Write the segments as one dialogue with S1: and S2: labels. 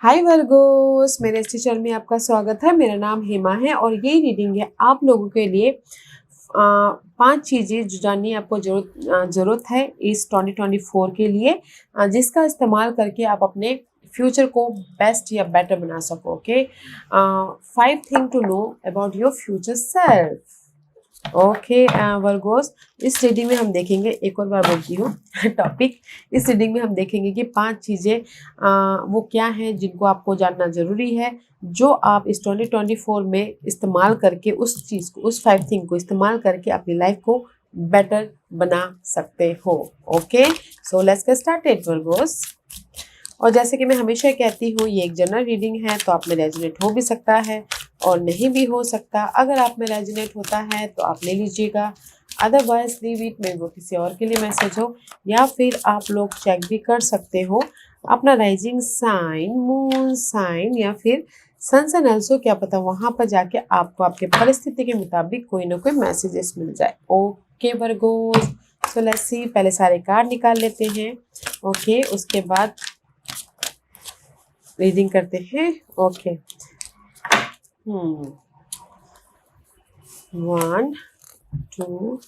S1: हाय Virgo's, मेरे इस channel में आपका स्वागत है। मेरा नाम हेमा है और ये रीडिंग है आप लोगों के लिए 5 चीज़ें जो जाननी आपको ज़रूरत है इस 2024 के लिए, जिसका इस्तेमाल करके आप अपने फ्यूचर को बेस्ट या बेटर बना सको। Okay, 5 thing to know about your future self. Okay Virgos, इस रीडिंग में हम देखेंगे, एक और बार बोलती हूँ टॉपिक। इस रीडिंग में हम देखेंगे कि 5 चीज़ें वो क्या हैं जिनको आपको जानना ज़रूरी है, जो आप इस 2024 में इस्तेमाल करके उस चीज़ को, उस 5 थिंग को इस्तेमाल करके अपनी लाइफ को बेटर बना सकते हो। Okay, so let's get started Virgo's. और जैसे कि मैं हमेशा कहती हूँ, ये एक जनरल रीडिंग है, तो आप में रेजोनेट हो भी सकता है और नहीं भी हो सकता। अगर आप में रेजोनेट होता है तो आप ले लीजिएगा, अदरवाइज लीव इट, में वो किसी और के लिए मैसेज हो। या फिर आप लोग चेक भी कर सकते हो अपना राइजिंग साइन, मून साइन या फिर सन सन ऑल्सो, क्या पता वहाँ पर जाके आपको आपके परिस्थिति के मुताबिक कोई ना कोई मैसेजेस मिल जाए। Okay Virgo's, so let's see, पहले सारे कार्ड निकाल लेते हैं। ओके, उसके बाद रीडिंग करते हैं। Okay, 1 2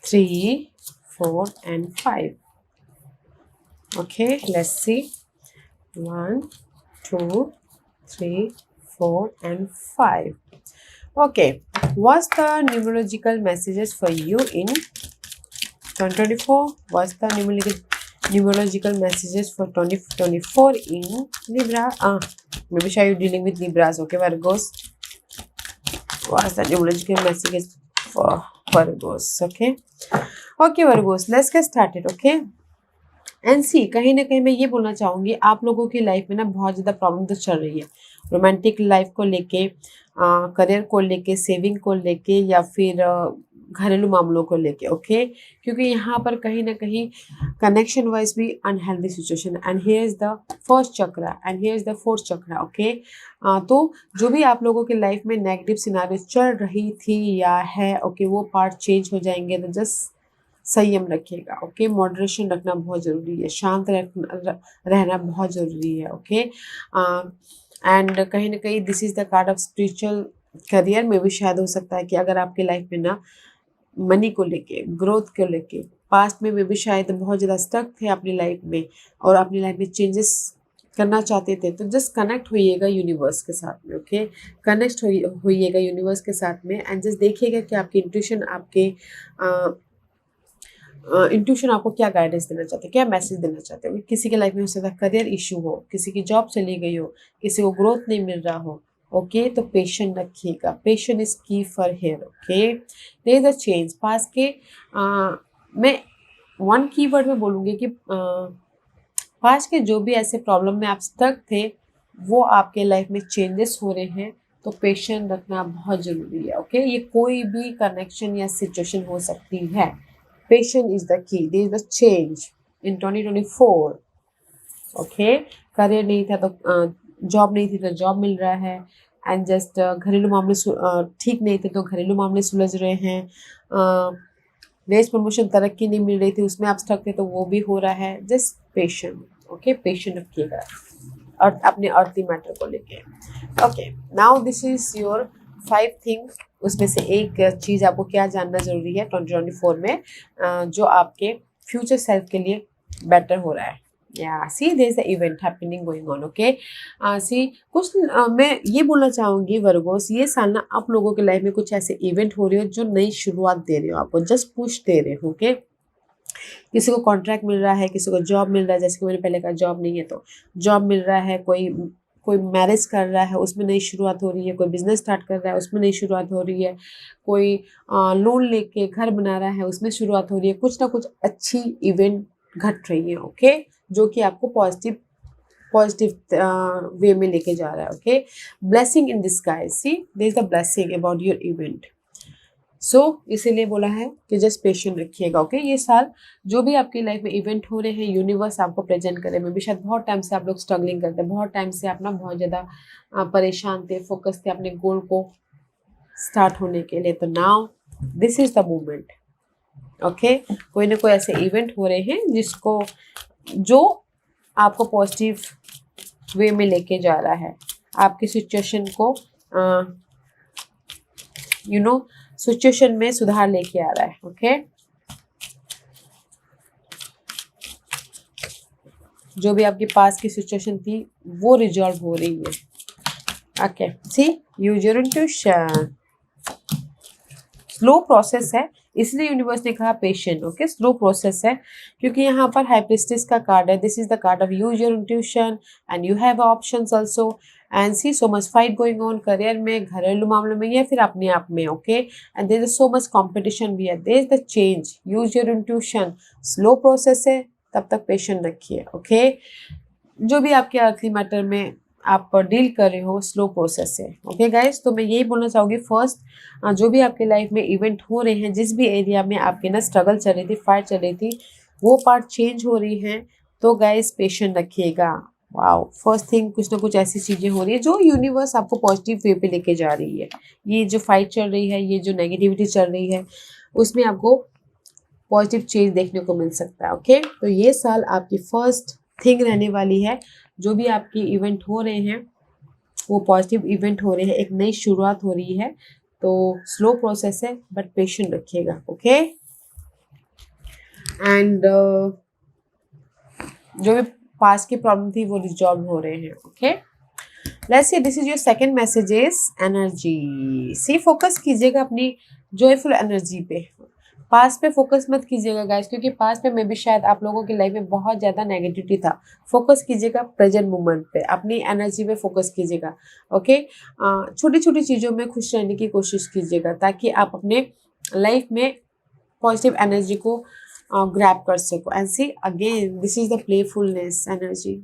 S1: 3 4 and 5. Okay, let's see. 1 2 3 4 and 5. Okay, what's the numerological messages for you in 2024? What's the numerological messages for 2024 in Libra? Maybe sure you're dealing with Libras. Okay, Virgos. What's the numerological messages for Virgos? Okay, Virgos, let's get started. Okay, and see, कहीं ना कहीं मैं ये बोलना चाहूँगी, आप लोगों की लाइफ में ना बहुत ज़्यादा प्रॉब्लम तो चल रही है, रोमांटिक लाइफ को लेके, करियर को लेके, सेविंग को लेके, या फिर घरेलू मामलों को लेके। ओके, क्योंकि यहाँ पर कहीं ना कहीं कनेक्शन वाइज भी unhealthy situation, and here is the first chakra and here is the fourth chakra. Okay, तो जो भी आप लोगों की लाइफ में नेगेटिव सिनारियो चल रही थी या है, ओके, वो पार्ट चेंज हो जाएंगे। तो जस्ट संयम रखिएगा। ओके, मॉडरेशन रखना बहुत ज़रूरी है, शांत रहना बहुत ज़रूरी है। ओके, एंड कहीं ना कहीं this is the card of spiritual career में भी शायद हो सकता है कि अगर आपकी लाइफ में ना मनी को लेके, ग्रोथ को लेके, पास्ट में भी शायद बहुत ज़्यादा स्टक थे अपनी लाइफ में और अपनी लाइफ में चेंजेस करना चाहते थे, तो जस्ट कनेक्ट होइएगा यूनिवर्स के साथ में। ओके, कनेक्ट होइएगा यूनिवर्स के साथ में एंड जस्ट देखिएगा कि आपकी इंट्यूशन, आपके इंट्यूशन आपको क्या गाइडेंस देना चाहते हैं, क्या मैसेज देना चाहते हो। किसी के लाइफ में हो सकता है करियर इशू हो, किसी की जॉब चली गई हो, किसी को ग्रोथ नहीं मिल रहा हो। ओके, तो पेशेंट रखिएगा, patient is key for here. Okay, there is a change पास के, मैं वन कीवर्ड में बोलूँगी कि पास के जो भी ऐसे प्रॉब्लम में आप स्टक थे, वो आपके लाइफ में चेंजेस हो रहे हैं, तो पेशेंट रखना बहुत ज़रूरी है। ओके, ये कोई भी कनेक्शन या सिचुएशन हो सकती है। Patience is the key. There is a change in 2024. Okay, career नहीं था तो जॉब नहीं थी तो जॉब मिल रहा है, एंड जस्ट घरेलू मामले ठीक नहीं थे तो घरेलू मामले सुलझ रहे हैं। रेस प्रमोशन, तरक्की नहीं मिल रही थी, उसमें आप स्टक थे तो वो भी हो रहा है। Just patient. ओके, पेशेंट रखिएगा और अपने अर्थली मैटर को लेके। Okay, now this is your 5 things. उसमें से एक चीज़ आपको क्या जानना ज़रूरी है 2024 में, जो आपके फ्यूचर सेल्फ के लिए बेटर हो रहा है। या see, there is a event happening going on. Okay, see, कुछ मैं ये बोलना चाहूँगी वर्गोस, ये साल ना आप लोगों के लाइफ में कुछ ऐसे इवेंट हो रहे हो जो नई शुरुआत दे रहे हो, आपको जस्ट पुश दे रहे हो। ओके, किसी को कॉन्ट्रैक्ट मिल रहा है, किसी को जॉब मिल रहा है, जैसे कि मैंने पहले कहा जॉब नहीं है तो जॉब मिल रहा है, कोई कोई मैरिज कर रहा है उसमें नई शुरुआत हो रही है, कोई बिजनेस स्टार्ट कर रहा है उसमें नई शुरुआत हो रही है, कोई लोन लेके घर बना रहा है उसमें शुरुआत हो रही है। कुछ ना कुछ अच्छी इवेंट घट रही है। ओके, जो कि आपको पॉजिटिव वे में लेके जा रहा है। Okay, blessing in disguise, see there is the blessing about your event. So इसीलिए बोला है कि जस्ट पेशेंट रखिएगा। ओके, ये साल जो भी आपकी लाइफ में इवेंट हो रहे हैं, यूनिवर्स आपको प्रेजेंट करे में भी, शायद बहुत टाइम से आप लोग स्ट्रगलिंग करते हैं, बहुत टाइम से आप ना बहुत ज़्यादा परेशान थे, फोकस थे अपने गोल को स्टार्ट होने के लिए। तो now this is the moment. Okay, कोई ना कोई ऐसे इवेंट हो रहे हैं जो आपको पॉजिटिव वे में लेके जा रहा है, आपकी सिचुएशन को सिचुएशन में सुधार लेके आ रहा है। ओके, जो भी आपके पास की सिचुएशन थी वो रिजॉल्व हो रही है। Okay, see use your intuition. Slow process है, इसलिए यूनिवर्स ने कहा पेशेंट। ओके, स्लो प्रोसेस है क्योंकि यहाँ पर हाई प्रीस्टेस का कार्ड है। This is the card of use your intuition and you have options also and see so much fight going on career में, घरेलू मामलों में या फिर अपने आप में। Okay, and there is so much competition भी है। There is the change, use your intuition. Slow process है, तब तक पेशेंट रखिए। ओके, जो भी आपके अर्थली मैटर में आप डील कर रहे हो, स्लो प्रोसेस है। ओके गाइस, तो मैं यही बोलना चाहूँगी, फर्स्ट जो भी आपके लाइफ में इवेंट हो रहे हैं, जिस भी एरिया में आपके ना स्ट्रगल चल रही थी, फाइट चल रही थी, वो पार्ट चेंज हो रही हैं, तो गाइस पेशेंट रखिएगा। वाओ, फर्स्ट थिंग कुछ ना कुछ ऐसी चीज़ें हो रही है जो यूनिवर्स आपको पॉजिटिव वे पे लेके जा रही है। ये जो फाइट चल रही है, ये जो नेगेटिविटी चल रही है, उसमें आपको पॉजिटिव चेंज देखने को मिल सकता है। ओके, तो ये साल आपकी फर्स्ट थिंग रहने वाली है। जो भी आपकी इवेंट हो रहे हैं वो पॉजिटिव इवेंट हो रहे हैं, एक नई शुरुआत हो रही है। तो स्लो प्रोसेस है बट पेशेंट रखिएगा। ओके, एंड जो भी पास की प्रॉब्लम थी वो रिजॉल्व हो रहे हैं। Okay, let's see this is your second messages energy. See focus कीजिएगा अपनी जॉयफुल एनर्जी पे, पास पे फोकस मत कीजिएगा गाइस, क्योंकि पास में भी शायद आप लोगों की लाइफ में बहुत ज़्यादा नेगेटिविटी था। फोकस कीजिएगा प्रेजेंट मोमेंट पे, अपनी एनर्जी पे फोकस कीजिएगा। ओके, छोटी छोटी चीज़ों में खुश रहने की कोशिश कीजिएगा ताकि आप अपने लाइफ में पॉजिटिव एनर्जी को ग्रैब कर सको। And see again this is the playfulness energy,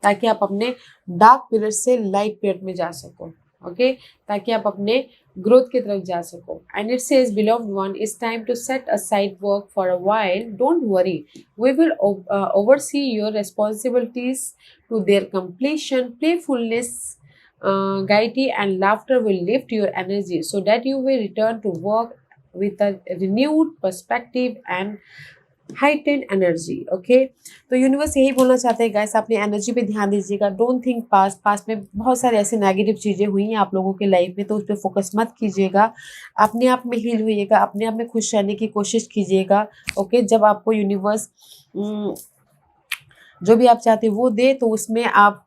S1: ताकि आप अपने डार्क पीरियड से लाइट पीरियड में जा सको। ओके, ताकि आप अपने ग्रोथ की तरफ जा सको। And it says beloved one, it's time to set aside work for a while. Don't worry, we will oversee your responsibilities to their completion. Playfulness, gaiety and laughter will lift your energy so that you will return to work with a renewed perspective and heightened energy. Okay, तो universe यही बोलना चाहते हैं guys, अपनी energy पे ध्यान दीजिएगा। Don't think past, past में बहुत सारे ऐसे नेगेटिव चीज़ें हुई हैं आप लोगों के लाइफ में, तो उस पर फोकस मत कीजिएगा। अपने आप में हील होइएगा, अपने आप में खुश रहने की कोशिश कीजिएगा। ओके, जब आपको यूनिवर्स जो भी आप चाहते हैं वो दे, तो उसमें आप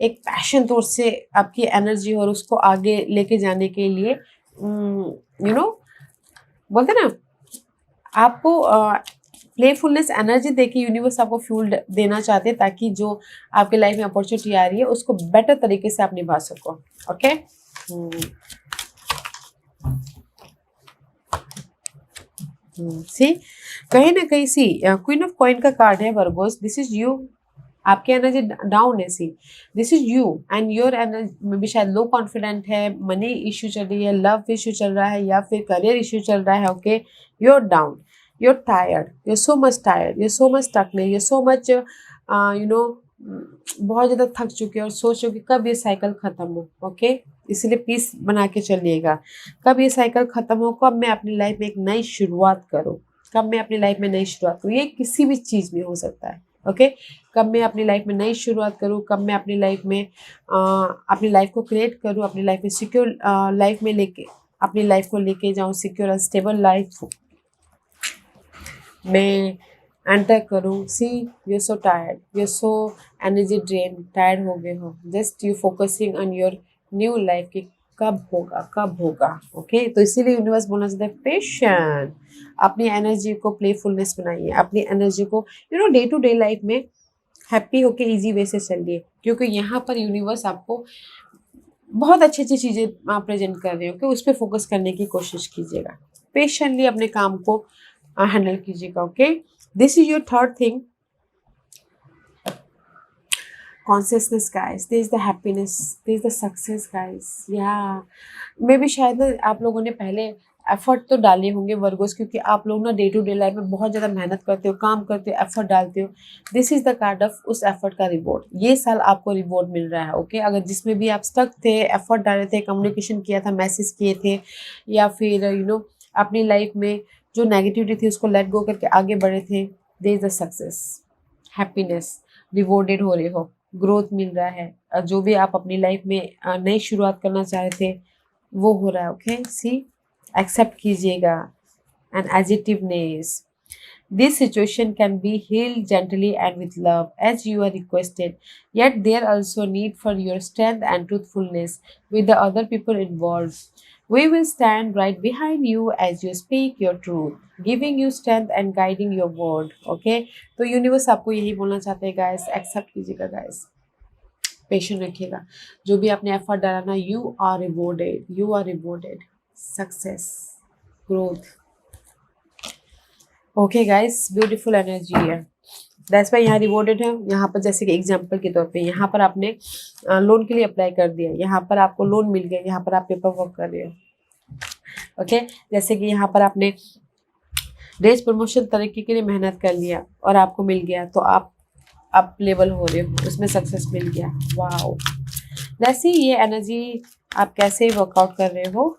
S1: एक पैशन तौर से आपकी एनर्जी और उसको आगे लेके जाने के लिए बोलते ना, आपको प्लेफुलनेस एनर्जी देके यूनिवर्स आपको फ्यूल देना चाहते हैं, ताकि जो आपके लाइफ में अपॉर्चुनिटी आ रही है उसको बेटर तरीके से आप निभा सको। ओके, सी कहीं ना कहीं सी क्वीन ऑफ कॉइन का कार्ड है वर्गोस। दिस इज यू, आपकी एनर्जी डाउन है। सी this is you and your energy में भी शायद लो कॉन्फिडेंट है, मनी इश्यू चल रही है, लव इश्यू चल रहा है, या फिर करियर इश्यू चल रहा है। Okay, you're down, you're tired, you're so much tired, you're so much stuckness, you're so much बहुत ज़्यादा थक चुके और सोच रहे हो कि कब ये साइकिल ख़त्म हो। ओके, इसीलिए पीस बना के चलिएगा, कब ये साइकिल ख़त्म हो, कब मैं अपनी लाइफ में एक नई शुरुआत करूँ, कब मैं अपनी लाइफ में नई शुरुआत करूँ। ये किसी भी चीज़ में हो सकता है। ओके, कब मैं अपनी लाइफ में नई शुरुआत करूँ, कब मैं अपनी लाइफ में अपनी लाइफ को क्रिएट करूँ, अपनी लाइफ में सिक्योर लाइफ में लेके अपनी लाइफ को लेके जाऊँ, सिक्योर एंड स्टेबल लाइफ मैं एंटर करूँ। See you so tired, you so energy drain, tired हो गए हो, just you focusing on your new life कि कब होगा कब होगा। ओके, तो इसीलिए यूनिवर्स बोलना चाहता है पेशेंट, अपनी एनर्जी को प्लेफुलनेस बनाइए, अपनी एनर्जी को डे टू डे लाइफ में हैप्पी होके इजी वे से चलिए, क्योंकि यहाँ पर यूनिवर्स आपको बहुत अच्छी अच्छी चीज़ें प्रेजेंट कर रहे हो कि उस पर फोकस करने की कोशिश कीजिएगा, पेशेंटली अपने काम को हैंडल कीजिएगा। Okay, this is your third thing, consciousness guys, this is the happiness, this is the success guys. या मे भी शायद ना आप लोगों ने पहले एफर्ट तो डाले होंगे वर्गोस, क्योंकि आप लोग ना डे टू डे लाइफ में बहुत ज़्यादा मेहनत करते हो, काम करते हो, एफर्ट डालते हो। This is the card of उस एफर्ट का रिवॉर्ड। ये साल आपको रिवॉर्ड मिल रहा है। ओके, अगर जिसमें भी आप स्टक थे, एफर्ट डाले थे, कम्युनिकेशन किया था, मैसेज किए थे, या फिर अपनी लाइफ में जो नेगेटिविटी थी उसको लेट गो करके आगे बढ़े थे, there is the success, happiness, rewarded हो रहे हो। ग्रोथ मिल रहा है। जो भी आप अपनी लाइफ में नई शुरुआत करना चाह रहे थे वो हो रहा है। ओके, सी एक्सेप्ट कीजिएगा and एजिटिवनेस। This situation can be healed gently and with love as you are requested. Yet there also need for your strength and truthfulness with the other people involved. We will stand right behind you as you speak your truth, giving you strength and guiding your word. Okay? तो universe आपको यही बोलना चाहते हैं guys, accept कीजिएगा guys, patient रखिएगा। जो भी आपने एफर्ट डाला ना, you are rewarded, you are rewarded, success, growth. Okay guys, beautiful energy है, दैट्स वाई यहाँ रिवॉर्डेड है। यहाँ पर जैसे कि एग्जांपल के तौर पे यहाँ पर आपने लोन के लिए अप्लाई कर दिया, यहाँ पर आपको लोन मिल गया, यहाँ पर आप पेपर वर्क कर रहे हो। ओके, जैसे कि यहाँ पर आपने रेस प्रमोशन तरक्की के लिए मेहनत कर लिया और आपको मिल गया, तो आप अप लेवल हो रहे हो, उसमें सक्सेस मिल गया। वाओ, वैसे ये एनर्जी आप कैसे वर्कआउट कर रहे हो,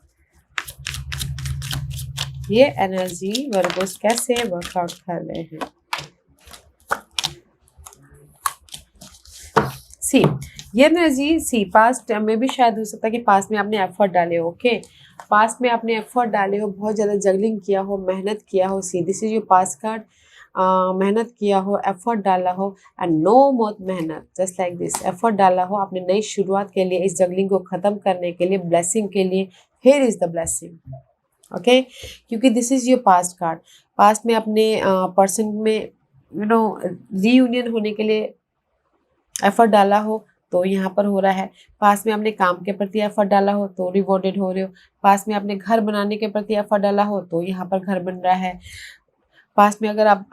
S1: ये एनर्जी वर्गोस कैसे वर्कआउट कर रहे हैं। सी ये एनर्जी, सी पास्ट में भी शायद हो सकता है कि पास्ट में आपने एफर्ट डाले हो। ओके, पास्ट में आपने एफर्ट डाले हो, बहुत ज़्यादा जगलिंग किया हो, मेहनत किया हो। सी this is your past card. मेहनत किया हो, एफर्ट डाला हो, एंड नो मोर मेहनत, जस्ट लाइक दिस, एफर्ट डाला हो आपने नई शुरुआत के लिए, इस जगलिंग को ख़त्म करने के लिए, ब्लेसिंग के लिए। Here is the blessing. Okay, क्योंकि this is your past card. Past में अपने पर्सन में रीयूनियन होने के लिए एफर्ट डाला हो तो यहाँ पर हो रहा है। पास में आपने काम के प्रति एफर्ट डाला हो तो रिवॉर्डेड हो रहे हो। पास में आपने घर बनाने के प्रति एफर्ट डाला हो तो यहाँ पर घर बन रहा है। पास में अगर आप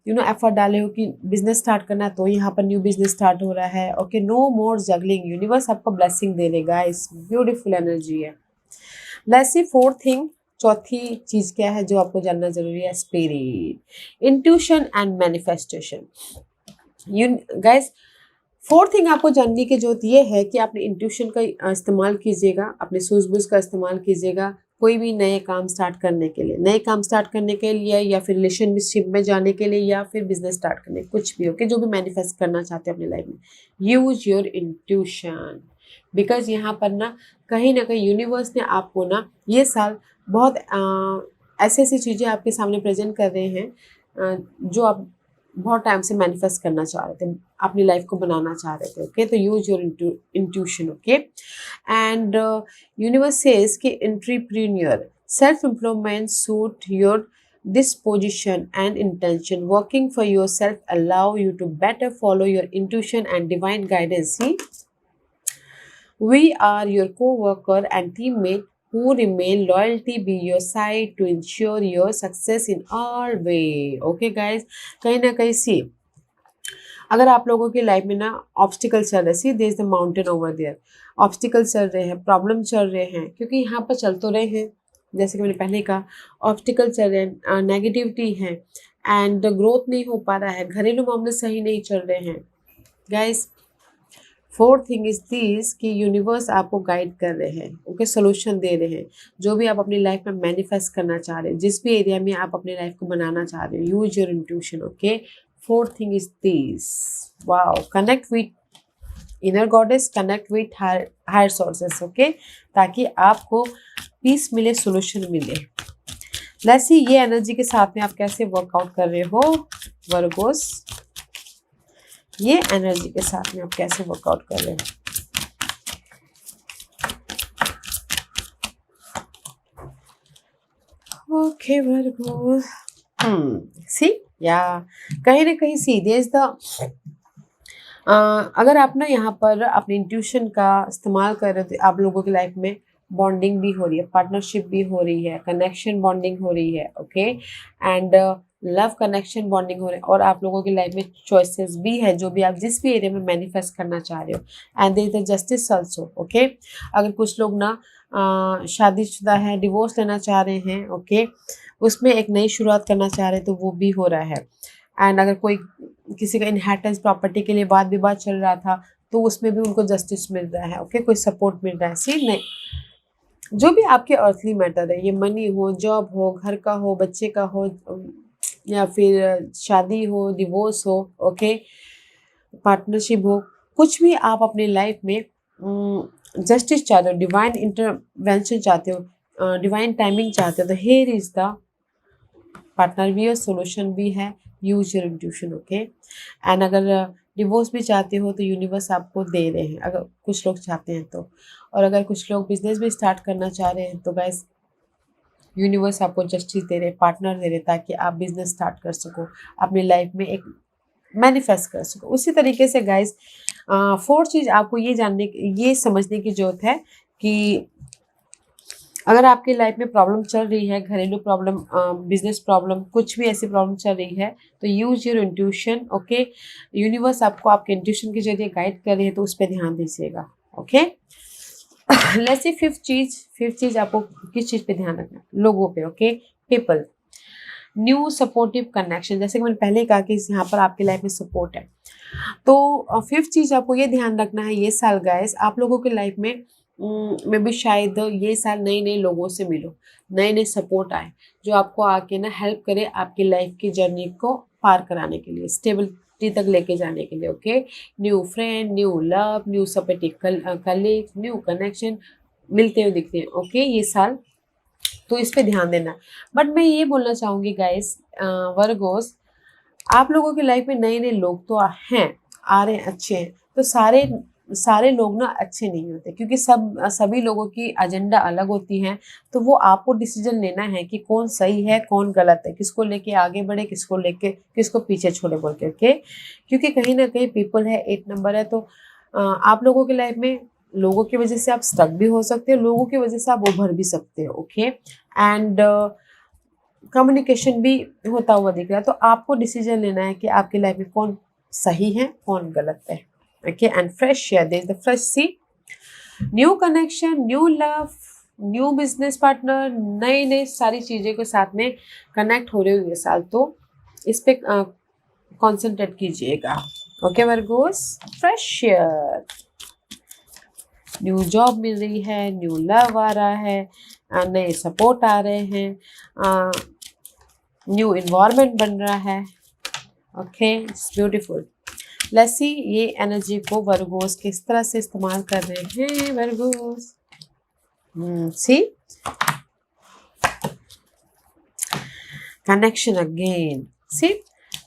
S1: एफर्ट डाले हो कि बिजनेस स्टार्ट करना है तो यहाँ पर न्यू बिजनेस स्टार्ट हो रहा है। ओके, नो मोर जगलिंग, यूनिवर्स आपको ब्लेसिंग दे देगा। इस ब्यूटीफुल एनर्जी है। लेट्स सी फोर्थ थिंग, चौथी चीज क्या है जो आपको जानना जरूरी है, spirit, intuition and manifestation. Guys, fourth thing आपको जानने की जरूरत ये है कि आपने इंट्यूशन का इस्तेमाल कीजिएगा, अपने सूझबूझ का इस्तेमाल कीजिएगा कोई भी नए काम स्टार्ट करने के लिए, या फिर रिलेशनशिप में जाने के लिए, या फिर बिजनेस स्टार्ट करने, कुछ भी ओके, जो भी मैनिफेस्ट करना चाहते हैं अपनी लाइफ में, यूज योर इंट्यूशन। बिकॉज यहाँ पर ना कहीं यूनिवर्स ने आपको ना ये साल बहुत ऐसी ऐसी चीज़ें आपके सामने प्रेजेंट कर रहे हैं जो आप बहुत टाइम से मैनिफेस्ट करना चाह रहे थे, अपनी लाइफ को बनाना चाह रहे थे। ओके, तो use your intuition. Okay, and universe says कि entrepreneur, self employment suit your disposition and intention, working for yourself allow you to better follow your intuition and divine guidance. See, we are your co-worker and teammate who remain loyalty by your side to ensure your success in all way. Okay guys, कहीं ना कहीं सी अगर आप लोगों की life में ना obstacle चल रहे, see there is the mountain over there, obstacle चल रहे हैं, प्रॉब्लम चल रहे हैं, क्योंकि यहाँ पर चल तो रहे हैं, जैसे कि मैंने पहले कहा, ऑब्स्टिकल चल रहे हैं, नेगेटिविटी है एंड ग्रोथ नहीं हो पा रहा है, घरेलू मामले सही नहीं चल रहे हैं। Guys, fourth thing is this कि यूनिवर्स आपको गाइड कर रहे हैं, ओके, सोल्यूशन दे रहे हैं। जो भी आप अपनी लाइफ में मैनिफेस्ट करना चाह रहे हैं, जिस भी एरिया में आप अपनी लाइफ को बनाना चाह रहे हैं, use your intuition. Okay, fourth thing is this, wow, connect with inner goddess, connect with higher sources. Okay, ताकि आपको पीस मिले, सोल्यूशन मिले। लेट्स सी ये एनर्जी के साथ में आप कैसे वर्कआउट कर रहे हो वर्गोस, ये एनर्जी के साथ में आप कैसे वर्कआउट कर रहे हो। ओके वर्गो, सी या कहीं ना कहीं सी देयर इज द अगर आप ना यहाँ पर अपने इंट्यूशन का इस्तेमाल कर रहे हो तो आप लोगों की लाइफ में बॉन्डिंग भी हो रही है, पार्टनरशिप भी हो रही है, कनेक्शन बॉन्डिंग हो रही है। Okay, and love connection bonding हो रही है, और आप लोगों की लाइफ में चॉइसेस भी है, जो भी आप जिस भी एरिया में मैनिफेस्ट करना चाह रहे हो। And there is the justice also. Okay, अगर कुछ लोग ना शादीशुदा है, डिवोर्स लेना चाह रहे हैं, ओके, उसमें एक नई शुरुआत करना चाह रहे हैं, तो वो भी हो रहा है। एंड अगर कोई किसी का इनहेरिटेंस प्रॉपर्टी के लिए वाद विवाद चल रहा था, तो उसमें भी उनको जस्टिस मिल रहा है। ओके, कोई सपोर्ट मिल रहा है। सी नहीं, जो भी आपके अर्थली मैटर है, ये मनी हो, जॉब हो, घर का हो, बच्चे का हो, या फिर शादी हो, डिवोर्स हो, ओके, पार्टनरशिप हो, कुछ भी आप अपनी लाइफ में जस्टिस चाहते हो, डिवाइन इंटरवेंशन चाहते हो, डिवाइन टाइमिंग चाहते हो, तो हेयर इज द पार्टनर भी है, सोल्यूशन भी है, use your intuition. Okay. And अगर डिवोर्स भी चाहते हो तो यूनिवर्स आपको दे रहे हैं, अगर कुछ लोग चाहते हैं तो। और अगर कुछ लोग बिजनेस भी स्टार्ट करना चाह रहे हैं तो गाइस यूनिवर्स आपको जस्टिस दे रहे, पार्टनर दे रहे, ताकि आप बिजनेस स्टार्ट कर सको, अपनी लाइफ में एक मैनिफेस्ट कर सको। उसी तरीके से गाइस फोर्थ चीज़ आपको ये समझने की जरूरत है कि अगर आपकी लाइफ में प्रॉब्लम चल रही है, घरेलू प्रॉब्लम, बिजनेस प्रॉब्लम, कुछ भी ऐसी प्रॉब्लम चल रही है, तो use your intuition. Okay. Universe आपको आपके इंट्यूशन के जरिए गाइड कर रही है, तो उस पर ध्यान दीजिएगा। ओके। लेट्स सी फिफ्थ चीज आपको किस चीज पे ध्यान रखना है? लोगों पे। Okay. People, new supportive connection, जैसे कि मैंने पहले कहा कि यहाँ पर आपकी लाइफ में सपोर्ट है। तो फिफ्थ चीज आपको ये ध्यान रखना है, ये साल गाइस आप लोगों की लाइफ में भी शायद ये साल नए नए लोगों से मिलो, नए नए सपोर्ट आए जो आपको आके ना हेल्प करे आपकी लाइफ की जर्नी को पार कराने के लिए, स्टेबिलिटी तक लेके जाने के लिए। Okay. New friend, new love, new supportive colleague, new connection मिलते हुए दिखते हैं। ओके। ये साल तो इस पे ध्यान देना। बट मैं ये बोलना चाहूँगी गाइस, वर्गोस, आप लोगों की लाइफ में नए नए लोग तो हैं, आ रहे हैं, अच्छे हैं, तो सारे लोग ना अच्छे नहीं होते, क्योंकि सभी लोगों की एजेंडा अलग होती हैं। तो वो आपको डिसीजन लेना है कि कौन सही है, कौन गलत है, किसको लेके आगे बढ़े, किसको पीछे छोड़े बोल के। ओके। क्योंकि कहीं ना कहीं पीपल है, 8 नंबर है, तो आप लोगों की लाइफ में लोगों की वजह से आप स्टक भी हो सकते हो, लोगों की वजह से आप उभर भी सकते हो। ओके। एंड कम्युनिकेशन भी होता हुआ दिख रहा है, तो आपको डिसीजन लेना है कि आपकी लाइफ में कौन सही है, कौन गलत है। Okay. And fresh share, there is the fresh sea, new connection, new love, new business partner, नए नए सारी चीज़ों के साथ में कनेक्ट हो रहे हो ये साल, तो इस पे कॉन्सेंट्रेट कीजिएगा। Okay Virgos, fresh share, new job मिल रही है, न्यू लव आ रहा है, नए सपोर्ट आ रहे हैं, न्यू इन्वायरमेंट बन रहा है। Okay. It's beautiful. Let's see ये एनर्जी को वर्गोस किस तरह से इस्तेमाल कर रहे हैं। वर्गोस, सी कनेक्शन अगेन। सी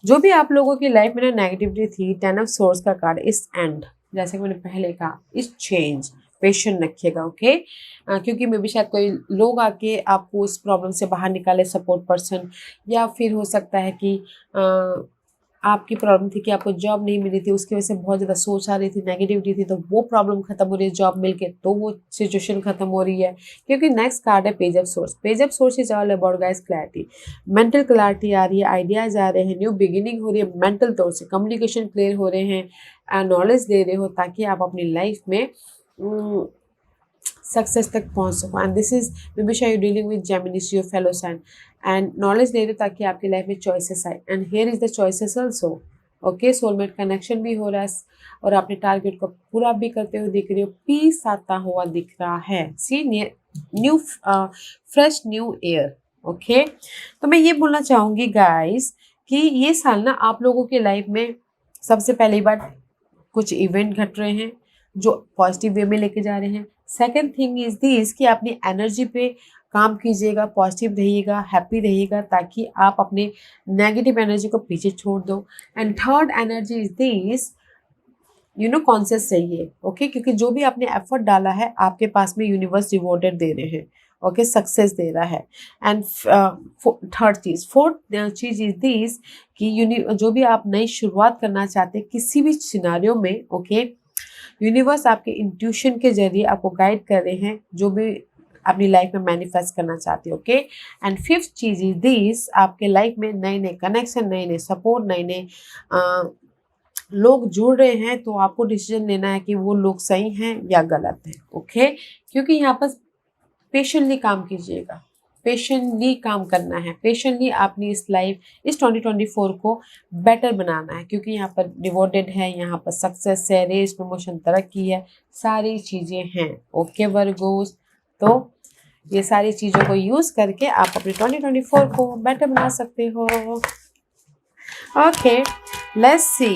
S1: जो भी आप लोगों की लाइफ में ना नेगेटिविटी थी, 10 ऑफ सोर्स का कार्ड इस एंड, जैसे कि मैंने पहले कहा, इस चेंज, पेशेंट रखिएगा। ओके। क्योंकि मे भी शायद कोई लोग आके आपको उस प्रॉब्लम से बाहर निकाले, सपोर्ट पर्सन, या फिर हो सकता है कि आपकी प्रॉब्लम थी कि आपको जॉब नहीं मिली थी, उसकी वजह से बहुत ज़्यादा सोच आ रही थी, नेगेटिविटी थी, तो वो प्रॉब्लम खत्म हो रही है जॉब मिलके, तो वो सिचुएशन खत्म हो रही है। क्योंकि नेक्स्ट कार्ड है page of swords. Page of swords is all about guys clarity, mental clarity आ रही है, आइडियाज आ रहे हैं, न्यू बिगिनिंग हो रही है, मेंटल तौर से कम्युनिकेशन क्लियर हो रहे हैं, नॉलेज दे रहे हो, ताकि आप अपनी लाइफ में सक्सेस तक पहुंच सको। And this is maybe शायद dealing with Gemini your fellow sign, and knowledge दे रहे हो ताकि आपकी लाइफ में चॉइसेस आए। And here is the choices also. Okay. Soulmate connection भी हो रहा है, और अपने टारगेट को पूरा भी करते हुए दिख रही हो, पीस आता हुआ दिख रहा है। See new fresh new air. Okay. तो मैं ये बोलना चाहूँगी गाइस कि ये साल ना आप लोगों की लाइफ में सबसे पहली बात कुछ इवेंट घट रहे हैं जो पॉजिटिव वे में लेके जा रहे हैं। सेकेंड थिंग इज दिस कि अपनी एनर्जी पे काम कीजिएगा, पॉजिटिव रहिएगा, हैप्पी रहिएगा, ताकि आप अपने नेगेटिव एनर्जी को पीछे छोड़ दो। And third energy is this, conscious रहिए। ओके। क्योंकि जो भी आपने एफर्ट डाला है, आपके पास में यूनिवर्स रिवॉर्डेड दे रहे हैं। ओके। सक्सेस दे रहा है। एंड फोर्थ चीज इज दिस कि जो भी आप नई शुरुआत करना चाहते हैं किसी भी सिनारियो में, ओके, यूनिवर्स आपके इंट्यूशन के जरिए आपको गाइड कर रहे हैं जो भी अपनी लाइफ में मैनिफेस्ट करना चाहते हो। ओके। एंड फिफ्थ चीज इज दिस, आपके लाइफ में नए नए कनेक्शन, नए नए सपोर्ट, नए नए लोग जुड़ रहे हैं, तो आपको डिसीजन लेना है कि वो लोग सही हैं या गलत हैं। ओके। क्योंकि यहाँ पर पेशेंटली काम कीजिएगा, पेशेंटली काम करना है, पेशेंटली अपनी इस 2024 को बेटर बनाना है, क्योंकि यहाँ पर रिवॉर्डेड है, यहाँ पर सक्सेस है, रेस, प्रमोशन, तरक्की है, सारी चीज़ें हैं। ओके वर्गोस, तो ये सारी चीज़ों को यूज़ करके आप अपने 2024 को बेटर बना सकते हो। ओके। लेट्स सी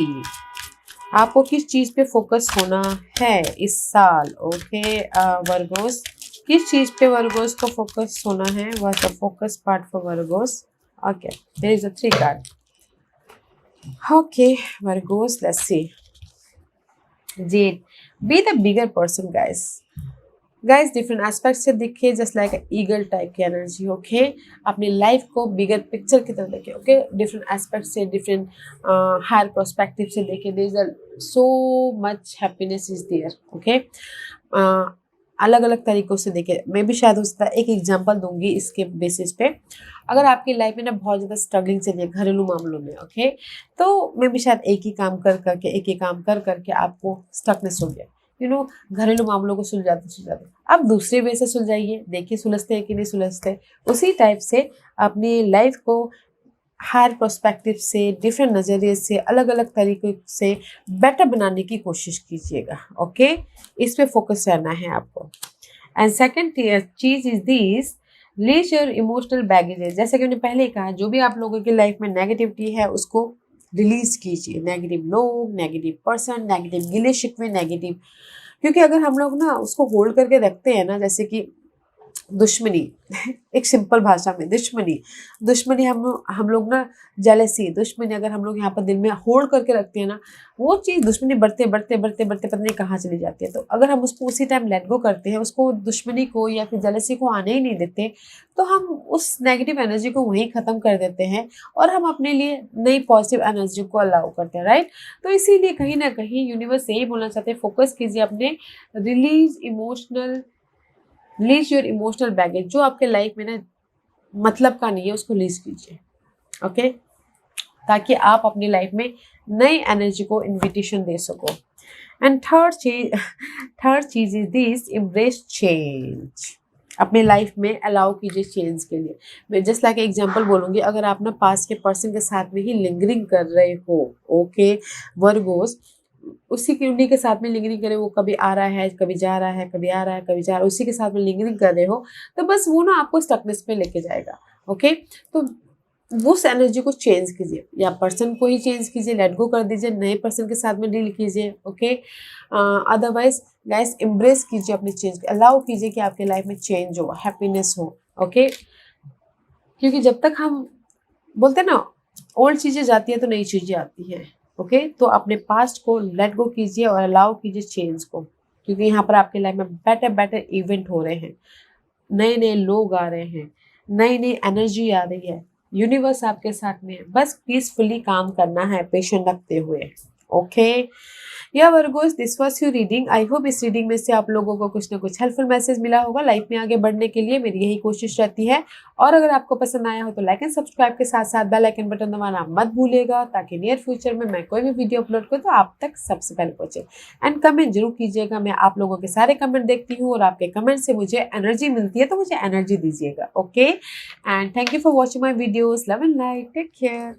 S1: आपको किस चीज़ पे फोकस होना है इस साल? ओके वर्गोस, किस चीज़ पे वर्गोस को फोकस होना है? What the focus part for Virgos? Okay, there is a 3 card. Okay, Virgos, let's see. Jade, be the bigger person, guys. Guys different aspect से देखिए, जस्ट लाइक ईगल टाइप की energy. Okay, अपनी life को bigger picture की तरह देखिए. Okay, different aspect से, different higher prospective से देखिए. There is so much happiness is there. Okay, अलग अलग तरीकों से देखिए. मैं भी शायद उसका एक एग्जांपल दूंगी इसके बेसिस पे. अगर आपकी लाइफ में ना बहुत ज़्यादा स्ट्रगलिंग चल रही है घरेलू मामलों में, ओके, तो मैं भी शायद एक ही काम कर करके, एक ही काम कर करके आपको स्टकनेस हो गया. घरेलू मामलों को सुलझाते अब दूसरे वे से सुलझाइए. देखिए सुलझते हैं कि नहीं सुलझते. उसी टाइप से अपनी लाइफ को हायर पर्सपेक्टिव से, डिफरेंट नज़रिए से, अलग अलग तरीके से बेटर बनाने की कोशिश कीजिएगा. ओके, इस पे फोकस रहना है आपको. एंड सेकेंड चीज is this, release your emotional baggages. जैसे कि मैंने पहले ही कहा, जो भी आप लोगों की लाइफ में नेगेटिविटी है उसको रिलीज कीजिए. नेगेटिव लोग, नेगेटिव पर्सन, नेगेटिव गिले शिकवे, नेगेटिव, क्योंकि अगर हम लोग ना उसको होल्ड करके रखते हैं ना, जैसे कि दुश्मनी एक सिंपल भाषा में दुश्मनी, दुश्मनी हम लोग ना, जेलसी, दुश्मनी अगर हम लोग यहाँ पर दिल में होल्ड करके रखते हैं ना, वो चीज़ दुश्मनी बढ़ते बढ़ते बढ़ते बढ़ते पता नहीं कहाँ चली जाती है. तो अगर हम उसको उसी टाइम लेट गो करते हैं, उसको दुश्मनी को या फिर जेलसी को आने ही नहीं देते, तो हम उस नेगेटिव एनर्जी को वहीं ख़त्म कर देते हैं और हम अपने लिए नई पॉजिटिव एनर्जी को अलाउ करते हैं. राइट. तो इसीलिए कहीं ना कहीं यूनिवर्स यही बोलना चाहते हैं, फोकस कीजिए अपने रिलीज योर इमोशनल बैगेज. जो आपके लाइफ में ना मतलब का नहीं है उसको रिलीज कीजिए. ओके, ताकि आप अपनी लाइफ में नई एनर्जी को इन्विटेशन दे सको. एंड थर्ड चीज इज दिस, एम्ब्रेस चेंज. अपनी लाइफ में अलाउ कीजिए चेंज के लिए. मैं जस्ट लाइक एग्जांपल बोलूँगी, अगर आप ना पास्ट के पर्सन के साथ में ही लिंगरिंग कर रहे हो, ओके वर्गोस, उसी की उन्हीं के साथ में लिंगरिंग करें, वो कभी आ रहा है कभी जा रहा है, कभी आ रहा है कभी जा रहा है, उसी के साथ में लिंगरिंग कर रहे हो, तो बस वो ना आपको स्टकनेस पे लेके जाएगा. ओके, तो उस एनर्जी को चेंज कीजिए, या पर्सन को ही चेंज कीजिए, लेट गो कर दीजिए, नए पर्सन के साथ में डील कीजिए. ओके, अदरवाइज गाइस एम्ब्रेस कीजिए अपने चेंज, अलाउ कीजिए कि आपके लाइफ में चेंज हो, हैप्पीनेस हो. ओके, क्योंकि जब तक हम बोलते हैं ना ओल्ड चीज़ें जाती है तो नई चीज़ें आती हैं. ओके, तो अपने पास्ट को लेट गो कीजिए और अलाउ कीजिए चेंज को, क्योंकि यहाँ पर आपके लाइफ में बेटर बेटर इवेंट हो रहे हैं, नए नए लोग आ रहे हैं, नई नई एनर्जी आ रही है, यूनिवर्स आपके साथ में है. बस पीसफुली काम करना है, पेशेंट रखते हुए. ओके, या Virgo's, this was your reading. I hope इस रीडिंग में से आप लोगों को कुछ ना कुछ हेल्पफुल मैसेज मिला होगा. लाइफ में आगे बढ़ने के लिए मेरी यही कोशिश रहती है. और अगर आपको पसंद आया हो तो लाइक एंड सब्सक्राइब के साथ साथ बेल आइकन बटन दबाना मत भूलिएगा, ताकि नियर फ्यूचर में मैं कोई भी वीडियो अपलोड करूँ तो आप तक सबसे पहले पहुंचे. एंड कमेंट जरूर कीजिएगा, मैं आप लोगों के सारे कमेंट देखती हूँ और आपके कमेंट से मुझे एनर्जी मिलती है, तो मुझे एनर्जी दीजिएगा. Okay, and thank you for watching my videos. Love and light, take care.